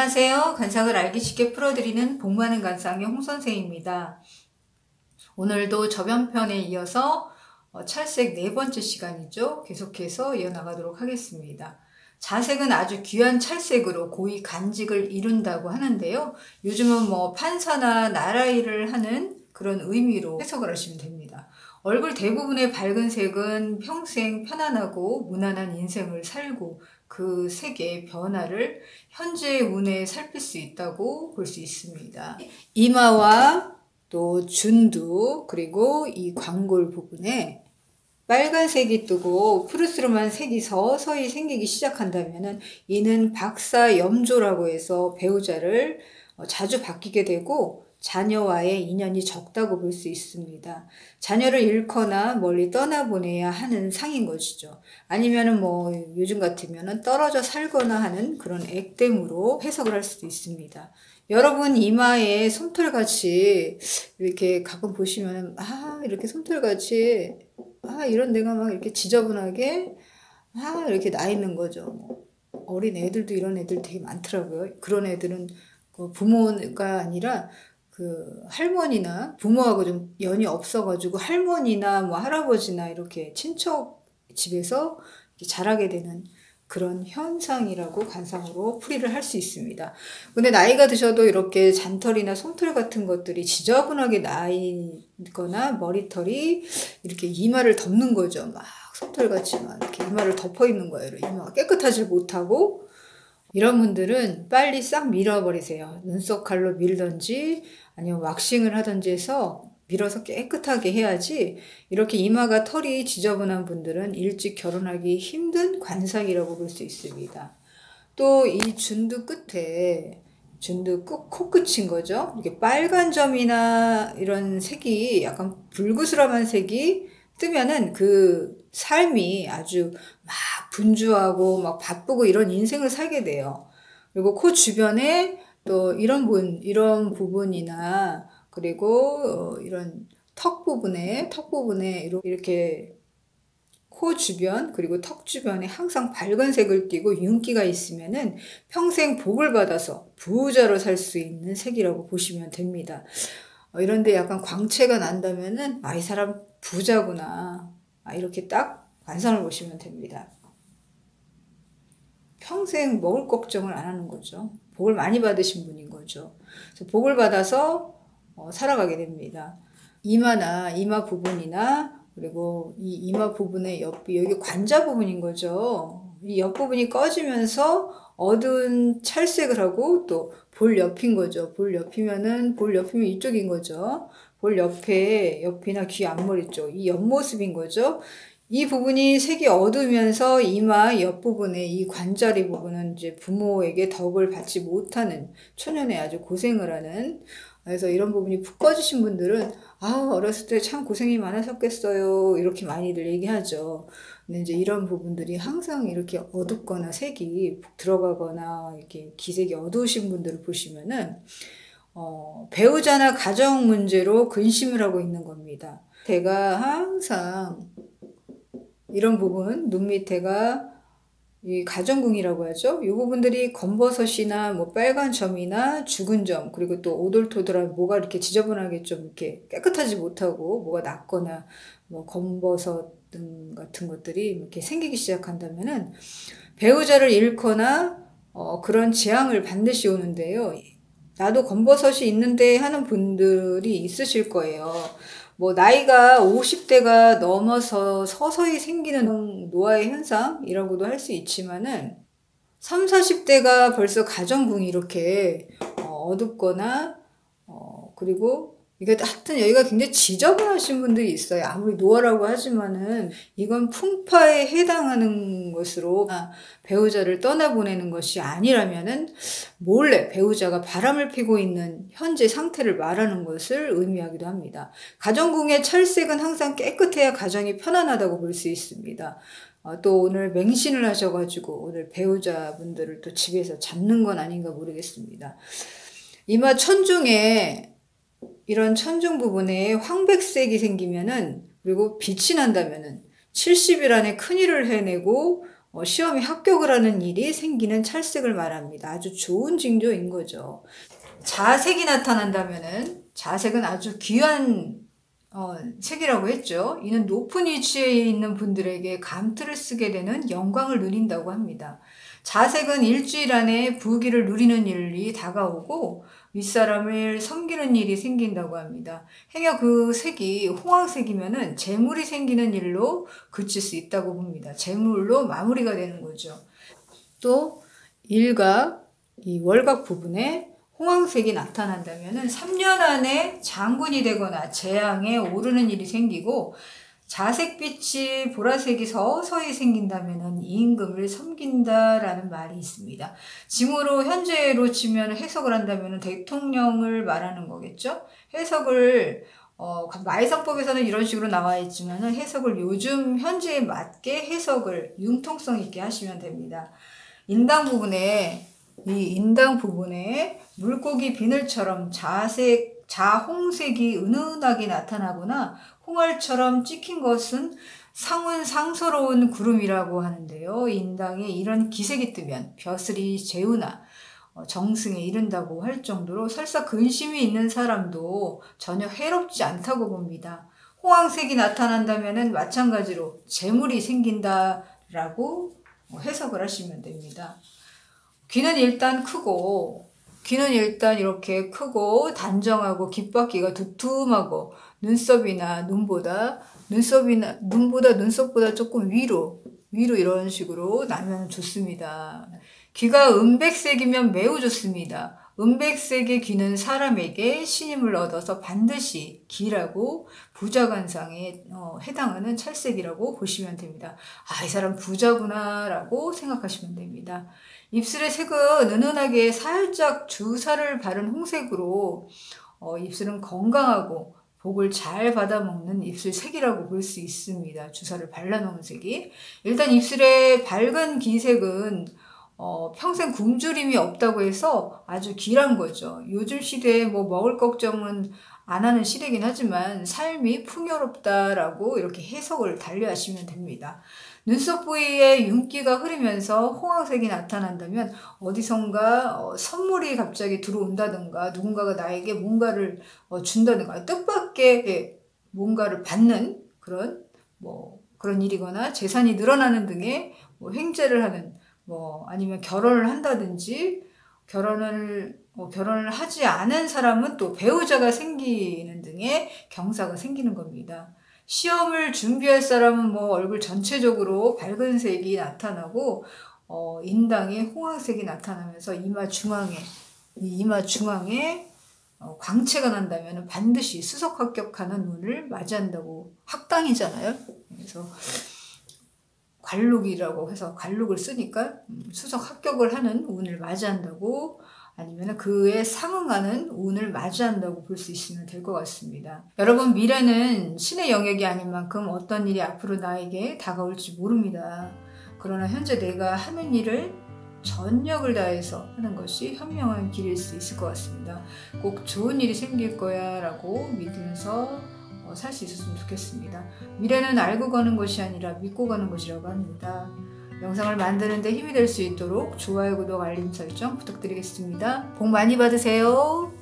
안녕하세요. 간상을 알기 쉽게 풀어드리는 복 많은 간상의 홍선생입니다. 오늘도 저변편에 이어서 찰색 네 번째 시간이죠. 계속해서 이어나가도록 하겠습니다. 자색은 아주 귀한 찰색으로 고위 간직을 이룬다고 하는데요. 요즘은 판사나 나라일을 하는 그런 의미로 해석을 하시면 됩니다. 얼굴 대부분의 밝은 색은 평생 편안하고 무난한 인생을 살고 그 색의 변화를 현재의 운에 살필 수 있다고 볼 수 있습니다. 이마와 또 준두 그리고 이 광골 부분에 빨간색이 뜨고 푸르스름한 색이 서서히 생기기 시작한다면 이는 박사염조라고 해서 배우자를 자주 바뀌게 되고 자녀와의 인연이 적다고 볼 수 있습니다. 자녀를 잃거나 멀리 떠나보내야 하는 상인 것이죠. 아니면은 요즘 같으면은 떨어져 살거나 하는 그런 액땜으로 해석을 할 수도 있습니다. 여러분 이마에 솜털같이 이렇게 가끔 보시면은 이렇게 솜털같이 이런 데가 막 이렇게 지저분하게 이렇게 나 있는 거죠. 어린 애들도 이런 애들 되게 많더라고요. 그런 애들은 부모가 아니라 그 할머니나 부모하고 좀 연이 없어가지고 할머니나 할아버지나 이렇게 친척 집에서 이렇게 자라게 되는 그런 현상이라고 관상으로 풀이를 할 수 있습니다. 근데 나이가 드셔도 이렇게 잔털이나 솜털 같은 것들이 지저분하게 나 있거나 머리털이 이렇게 이마를 덮는 거죠. 막 솜털같이 막 이렇게 이마를 덮어 있는 거예요. 이마가 깨끗하지 못하고 이런 분들은 빨리 싹 밀어버리세요. 눈썹 칼로 밀던지 아니면 왁싱을 하던지 해서 밀어서 깨끗하게 해야지 이렇게 이마가 털이 지저분한 분들은 일찍 결혼하기 힘든 관상이라고 볼 수 있습니다. 또 이 준두 끝에 준두 코끝인 거죠. 이게 빨간 점이나 이런 색이 약간 불그스름한 색이 뜨면은 그 삶이 아주 막 분주하고 막 바쁘고 이런 인생을 살게 돼요. 그리고 코 주변에 또 이런 부분이나 그리고 이런 턱 부분에 이렇게 코 주변 그리고 턱 주변에 항상 밝은 색을 띠고 윤기가 있으면은 평생 복을 받아서 부자로 살 수 있는 색이라고 보시면 됩니다. 이런데 약간 광채가 난다면은 이 사람 부자구나. 이렇게 딱 관상을 보시면 됩니다. 평생 먹을 걱정을 안 하는 거죠. 복을 많이 받으신 분인 거죠. 그래서 복을 받아서 살아가게 됩니다. 이마나 이마 부분이나 그리고 이 이마 부분의 옆이 여기 관자 부분인 거죠. 이 옆부분이 꺼지면서 어두운 찰색을 하고 또 볼 옆인 거죠. 볼 옆이면 이쪽인 거죠. 볼 옆이나 귀 앞머리 쪽, 이 옆모습인 거죠. 이 부분이 색이 어두우면서 이마 옆부분에 이 관자리 부분은 이제 부모에게 덕을 받지 못하는 초년에 아주 고생을 하는, 그래서 이런 부분이 푹 꺼지신 분들은 어렸을 때 참 고생이 많으셨겠어요 이렇게 많이들 얘기하죠. 근데 이제 이런 부분들이 항상 이렇게 어둡거나 색이 푹 들어가거나 이렇게 기색이 어두우신 분들을 보시면은 배우자나 가정 문제로 근심을 하고 있는 겁니다. 제가 항상 이런 부분, 눈 밑에가 이 가정궁이라고 하죠. 이 부분들이 검버섯이나 빨간 점이나 죽은 점, 그리고 또 오돌토돌한 뭐가 이렇게 지저분하게 좀 이렇게 깨끗하지 못하고 뭐가 났거나 검버섯 등 같은 것들이 이렇게 생기기 시작한다면은 배우자를 잃거나 그런 재앙을 반드시 오는데요. 나도 검버섯이 있는데 하는 분들이 있으실 거예요. 나이가 50대가 넘어서 서서히 생기는 노화의 현상이라고도 할 수 있지만은 30, 40대가 벌써 가정궁이 이렇게 어둡거나 그리고 이게 하여튼 여기가 굉장히 지저분하신 분들이 있어요. 아무리 노화라고 하지만은 이건 풍파에 해당하는 것으로 배우자를 떠나보내는 것이 아니라면은 몰래 배우자가 바람을 피고 있는 현재 상태를 말하는 것을 의미하기도 합니다. 가정궁의 찰색은 항상 깨끗해야 가정이 편안하다고 볼 수 있습니다. 또 오늘 맹신을 하셔가지고 오늘 배우자분들을 또 집에서 잡는 건 아닌가 모르겠습니다. 이마 천중에 이런 천중 부분에 황백색이 생기면은 그리고 빛이 난다면은 70일 안에 큰일을 해내고 시험에 합격을 하는 일이 생기는 찰색을 말합니다. 아주 좋은 징조인 거죠. 자색이 나타난다면은, 자색은 아주 귀한 색이라고 했죠. 이는 높은 위치에 있는 분들에게 감투를 쓰게 되는 영광을 누린다고 합니다. 자색은 일주일 안에 부귀를 누리는 일이 다가오고 윗사람을 섬기는 일이 생긴다고 합니다. 행여 그 색이 홍황색이면은 재물이 생기는 일로 그칠 수 있다고 봅니다. 재물로 마무리가 되는 거죠. 또 일각, 이 월각 부분에 홍황색이 나타난다면은 3년 안에 장군이 되거나 재앙에 오르는 일이 생기고, 자색빛이 보라색이 서서히 생긴다면은 임금을 섬긴다라는 말이 있습니다. 지금으로 현재로 치면 해석을 한다면은 대통령을 말하는 거겠죠. 해석을 마해성법에서는 이런 식으로 나와 있지만은 해석을 요즘 현재에 맞게 해석을 융통성 있게 하시면 됩니다. 인당 부분에 물고기 비늘처럼 자홍색이 은은하게 나타나거나 홍알처럼 찍힌 것은 상서로운 구름이라고 하는데요. 인당에 이런 기색이 뜨면 벼슬이 재우나 정승에 이른다고 할 정도로 설사 근심이 있는 사람도 전혀 해롭지 않다고 봅니다. 홍황색이 나타난다면 마찬가지로 재물이 생긴다라고 해석을 하시면 됩니다. 귀는 일단 이렇게 크고 단정하고 귓바퀴가 두툼하고 눈썹보다 눈썹보다 조금 위로 이런 식으로 나면 좋습니다. 귀가 은백색이면 매우 좋습니다. 은백색의 귀는 사람에게 신임을 얻어서 반드시 귀라고 부자관상에 해당하는 찰색이라고 보시면 됩니다. 이 사람 부자구나 라고 생각하시면 됩니다. 입술의 색은 은은하게 살짝 주사를 바른 홍색으로 입술은 건강하고 복을 잘 받아먹는 입술 색이라고 볼 수 있습니다. 주사를 발라놓은 색이. 일단 입술의 밝은 기색은 평생 굶주림이 없다고 해서 아주 귀한 거죠. 요즘 시대에 먹을 걱정은 안 하는 시대긴 하지만 삶이 풍요롭다라고 이렇게 해석을 달리하시면 됩니다. 눈썹 부위에 윤기가 흐르면서 홍황색이 나타난다면 어디선가 선물이 갑자기 들어온다든가 누군가가 나에게 뭔가를 준다든가 뜻밖의 뭔가를 받는 그런 일이거나 재산이 늘어나는 등의 횡재를 하는 아니면 결혼을 한다든지 결혼을 하지 않은 사람은 또 배우자가 생기는 등의 경사가 생기는 겁니다. 시험을 준비할 사람은 얼굴 전체적으로 밝은 색이 나타나고 인당에 홍황색이 나타나면서 이마 중앙에 광채가 난다면 반드시 수석 합격하는 운을 맞이한다고. 학당이잖아요. 그래서 관록이라고 해서 관록을 쓰니까 수석 합격을 하는 운을 맞이한다고, 아니면 그에 상응하는 운을 맞이한다고 볼 수 있으면 될 것 같습니다. 여러분, 미래는 신의 영역이 아닌 만큼 어떤 일이 앞으로 나에게 다가올지 모릅니다. 그러나 현재 내가 하는 일을 전력을 다해서 하는 것이 현명한 길일 수 있을 것 같습니다. 꼭 좋은 일이 생길 거야 라고 믿으면서 살 수 있었으면 좋겠습니다. 미래는 알고 가는 것이 아니라 믿고 가는 것이라고 합니다. 영상을 만드는 데 힘이 될 수 있도록 좋아요, 구독, 알림 설정 부탁드리겠습니다. 복 많이 받으세요.